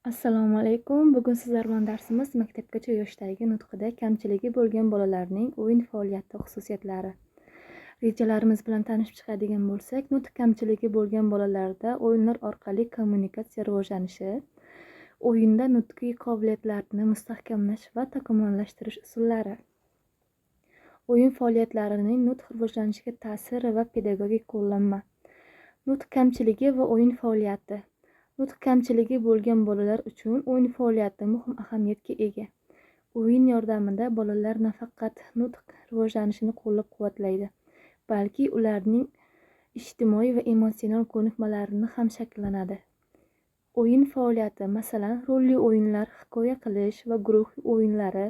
Assalomu alaykum. Bugun sizlar bilan darsimiz maktabgacha yoshdagi nutqida kamchiligi bo'lgan bolalarning o'yin faoliyati xususiyatlari. Rejalarimiz bilan tanishib chiqadigan bo'lsak, nutq kamchiligi bo'lgan bolalarda o'yinlar orqali kommunikatsiya rivojlanishi, o'yinda nutqiy qobiliyatlarni mustahkamlash va takomillashtirish usullari. O'yin faoliyatlarining nutq rivojlanishiga ta'siri va pedagogik qo'llanma. Nutq kamchiligi va o'yin faoliyati. Nutq kamchiligi bo'lgan bolalar uchun o'yin faoliyati muhim ahamiyatga ega. O'yin yordamida bolalar nafaqat nutq rivojlanishini qo'llab-quvvatlaydi, balki ularning ijtimoiy va emotsional ko'nikmalarini ham shakllanadi. O'yin faoliyati, masalan, rolli o'yinlar, hikoya qilish va guruh o'yinlari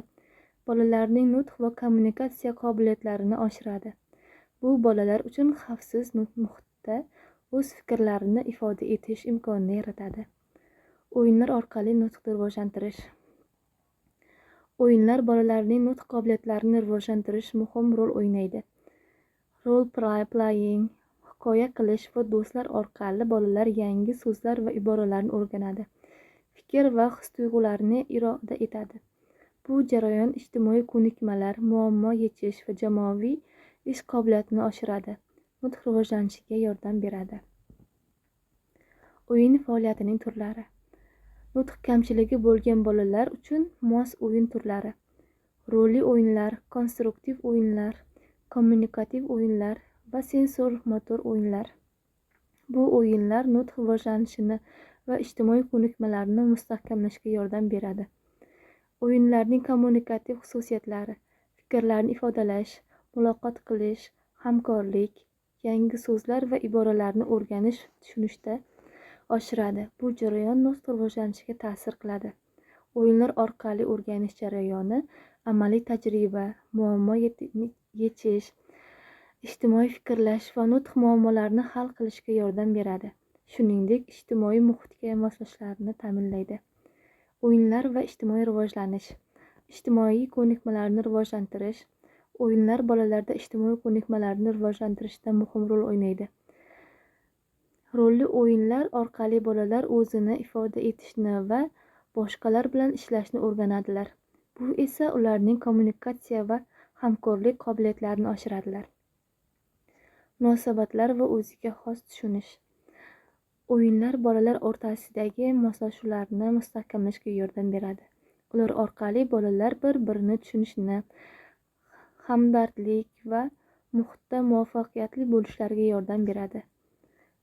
bolalarning nutq va kommunikatsiya qobiliyatlarini oshiradi. Bu bolalar uchun xavfsiz muhitda o'z fikrlarini ifoda etish imkonini yaratadi. O'yinlar orqali nutqni rivojlantirish. O'yinlar bolalarning nutq qobiliyatlarini rivojlantirish muhim rol o'ynaydi. Role playing, hikoya qilish va do'stlar orqali bolalar yangi so'zlar va iboralarni o'rganadi. Fikr va his-tuyg'ularni iroda etadi. Bu jarayon ijtimoiy ko'nikmalar, muammo yechish va jamoaviy ish qobiliyatini oshiradi. Nutq rivojlanishiga yordam beradi. O'yin faoliyatining turlari. Nutq kamchiligi bo'lgan bolalar uchun mos o'yin turlari. Rolli o'yinlar, konstruktiv o'yinlar, kommunikativ o'yinlar va sensor-motor o'yinlar. Bu o'yinlar nutq rivojlanishini va ijtimoiy ko'nikmalarni mustahkamlashga yordam beradi. O'yinlarning kommunikativ xususiyatlari: fikrlarni ifodalash, muloqot qilish, hamkorlik, yangi so'zlar va iboralarni o'rganish, tushunishda oshiradi. Bu jarayon nutq rivojlanishiga ta'sir qiladi. O'yinlar orqali o'rganish jarayoni amaliy tajriba, muammo yechish, ijtimoiy fikrlash va nutq muammolarini hal qilishga yordam beradi. Shuningdek, ijtimoiy muhitga moslashishlarni ta'minlaydi. O'yinlar va ijtimoiy rivojlanish. Ijtimoiy ko'nikmalarni rivojlantirish. O'yinlar bolalarda ijtimoiy ko'nikmalarni rivojlantirishda muhim rol o'ynaydi. Rolli o'yinlar orqali bolalar o'zini ifoda etishni va boshqalar bilan ishlashni o'rganadilar. Bu esa ularning kommunikatsiya va hamkorlik qobiliyatlarini oshiradilar. Munosabatlar va o'ziga xos tushunish. O'yinlar bolalar o'rtasidagi moslashuvlarni mustahkamlashga yordam beradi. Ular orqali bolalar bir-birini tushunishni, hamdardlik va muhitda muvaffaqiyatli bo'lishlariga yordam beradi.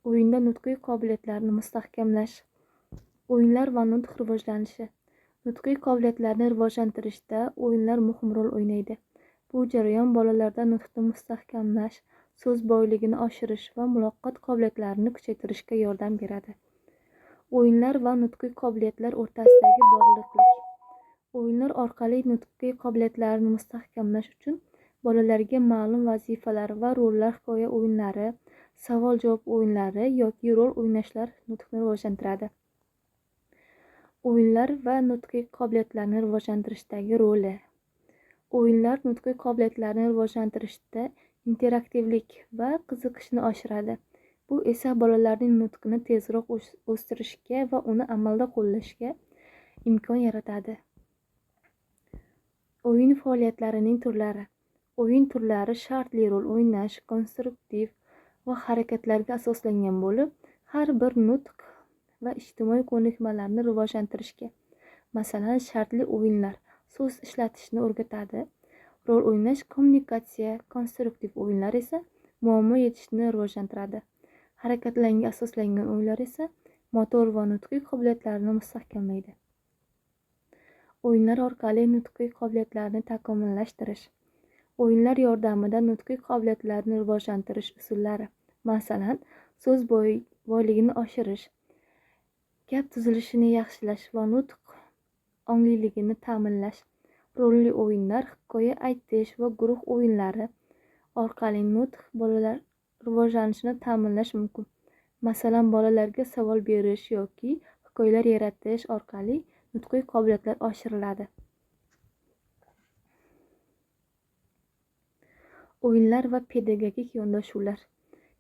O'yinda nutqiy qobiliyatlarni mustahkamlash. O'yinlar va nutq rivojlanishi. Nutqiy qobiliyatlarni rivojlantirishda o'yinlar muhim rol o'ynaydi. Bu jarayon bolalarda nutqni mustahkamlash, so'z boyligini oshirish va muloqot qobiliyatlarini kuchaytirishga yordam beradi. O'yinlar va nutqiy qobiliyatlar o'rtasidagi bog'liqlik. O'yinlar orqali nutqiy qobiliyatlarni mustahkamlash uchun bolalarga ma'lum vazifalar va rollar, hikoya o'yinlari, savol-javob o'yinlari yoki rol o'ynashlar nutqni rivojlantiradi. O'yinlar va nutqiy qobiliyatlarni rivojlantirishdagi roli. O'yinlar nutqiy qobiliyatlarni rivojlantirishda interaktivlik va qiziqishni oshiradi. Bu esa bolalarning nutqini tezroq o'stirishga va uni amalda qo'llashga imkon yaratadi. O'yin faoliyatlarining turlari. O'yin turlari shartli rol o'ynash, konstruktiv va harakatlarga asoslangan bo'lib, har bir nutq va ijtimoiy ko'nikmalarni rivojlantirishga, masalan, shartli o'yinlar so'z ishlatishni o'rgatadi. Rol o'ynash kommunikatsiya, konstruktiv o'yinlar esa muammo yechishni rivojlantiradi. Harakatlarga asoslangan o'yinlar esa motor va nutqiy qobiliyatlarni mustahkamlaydi. O'yinlar orqali nutqiy qobiliyatlarni takomillashtirish. O'yinlar yordamida nutqiy qobiliyatlarni rivojlantirish usullari, masalan, so'z boyligini oshirish, gap tuzilishini yaxshilash va nutq ongliligini ta'minlash. Rolli o'yinlar, hikoya aytish va guruh o'yinlari orqali nutq bolalar rivojlanishini ta'minlash mumkin. Masalan, bolalarga savol berish yoki hikoyalar yaratish orqali nutqiy qobiliyatlar oshiriladi. O'yinlar va pedagogik yondashuvlar.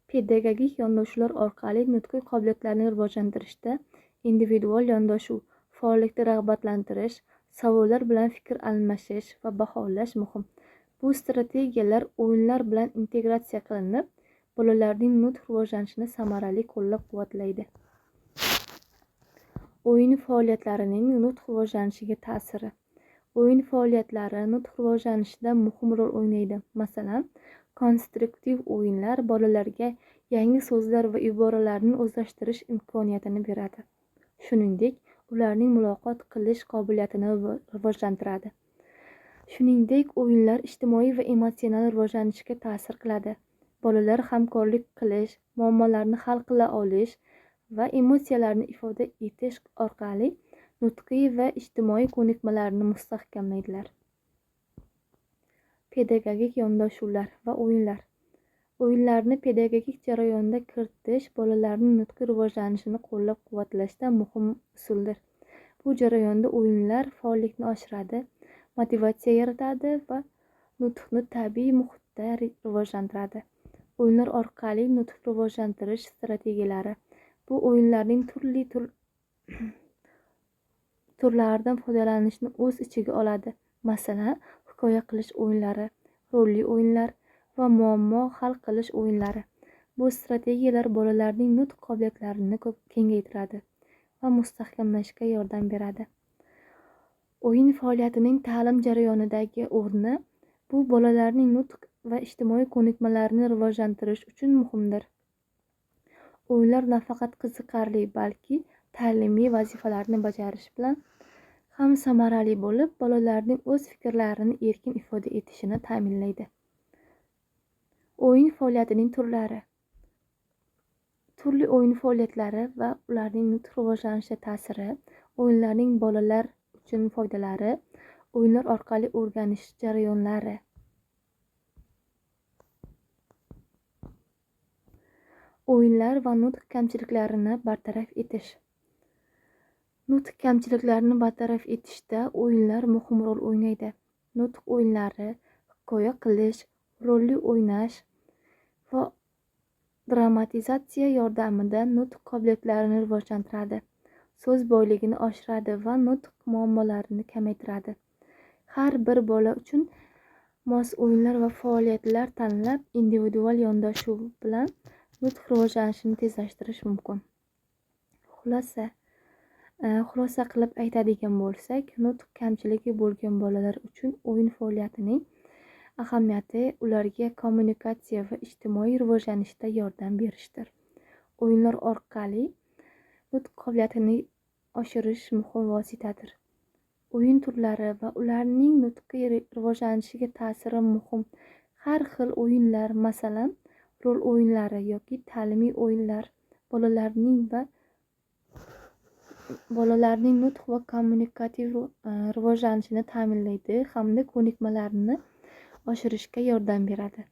Pedagogik yondashuvlar orqali nutqiy qobiliyatlarni rivojlantirishda individual yondashuv, faollikda rag'batlantirish, savollar bilan fikr almashish va baholash muhim. Bu strategiyalar o'yinlar bilan integratsiya qilinib, bolalarning nutq rivojlanishini samarali qo'llab-quvvatlaydi. O'yin faoliyatlarining nutq rivojlanishiga ta'siri. O'yin faoliyatlari nutq rivojlanishida muhim rol o'ynaydi. Masalan, konstruktiv o'yinlar bolalarga yangi so'zlar va iboralarni o'zlashtirish imkoniyatini beradi. Shuningdek, ularning muloqot qilish qobiliyatini rivojlantiradi. Shuningdek, o'yinlar ijtimoiy va emotsional rivojlanishga ta'sir qiladi. Bolalar hamkorlik qilish, muammolarni hal qila olish va emotsiyalarni ifoda etish orqali nutqiy va ijtimoiy ko'nikmalarini mustahkamlaydilar. Pedagogik yondashuvlar va o'yinlar. O'yinlarni pedagogik jarayonda kiritish bolalarning nutqiy rivojlanishini qo'llab-quvvatlashda muhim usuldir. Bu jarayonda o'yinlar faollikni oshiradi, motivatsiya yaratadi va nutqni tabiiy muhitda rivojlantiradi. O'yinlar orqali nutq rivojlantirish strategiyalari. Bu o'yinlarning turlaridan foydalanishni o'z ichiga oladi. Masalan, hikoya qilish o'yinlari, rolli o'yinlar va muammo hal qilish o'yinlari. Bu strategiyalar bolalarning nutq qobiliyatlarini kengaytiradi va mustahkamlashga yordam beradi. O'yin faoliyatining ta'lim jarayonidagi o'rni bu bolalarning nutq va ijtimoiy ko'nikmalarini rivojlantirish uchun muhimdir. O'yinlar nafaqat qiziqarli, balki ta'limiy vazifalarni bajarish bilan ham samarali bo'lib, bolalarning o'z fikrlarini erkin ifoda etishini ta'minlaydi. O'yin faoliyatining turlari. Turli o'yin faoliyatlari va ularning nutq rivojlanishiga ta'siri, o'yinlarning bolalar uchun foydalari, o'yinlar orqali o'rganish jarayonlari. O'yinlar va nutq kamchiliklarini bartaraf etish. Nutq kamchiliklarini bartaraf etishda o'yinlar muhim rol o'ynaydi. Nutq o'yinlari, hikoya qilish, rolli o'ynash va dramatizatsiya yordamida nutq qobiliyatlarini rivojlantiradi, so'z boyligini oshiradi va nutq muammolarini kamaytiradi. Har bir bola uchun mos o'yinlar va faoliyatlar tanlab, individual yondashuv bilan nutq rivojlanishini tezlashtirish mumkin. Xulosa qilib aytadigan bo'lsak, nutq kamchiligi bo'lgan bolalar uchun o'yin faoliyatining ahamiyati ularga kommunikatsiya va ijtimoiy rivojlanishda yordam berishdir. O'yinlar orqali nutq qobiliyatini oshirish muhim vositadir. O'yin turlari va ularning nutqiy rivojlanishiga ta'siri muhim. Har xil o'yinlar, masalan, rol o'yinlari yoki ta'limiy o'yinlar bolalarning nutq va kommunikativ rivojlanishini ta'minlaydi hamda ko'nikmalarini oshirishga yordam beradi.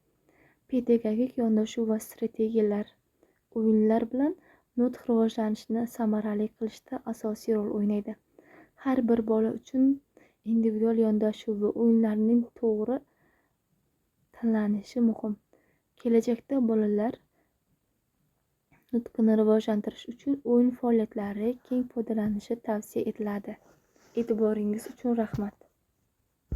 Pedagogik yondashuv va strategiyalar o'yinlar bilan nutq rivojlanishini samarali qilishda asosiy rol o'ynaydi. Har bir bola uchun individual yondashuv va o'yinlarning to'g'ri tanlanishi muhim. Kelajakda bolalar nutqini rivojlantirish uchun o'yin faoliyatlari keng foydalanishi tavsiya etiladi. E'tiboringiz uchun rahmat.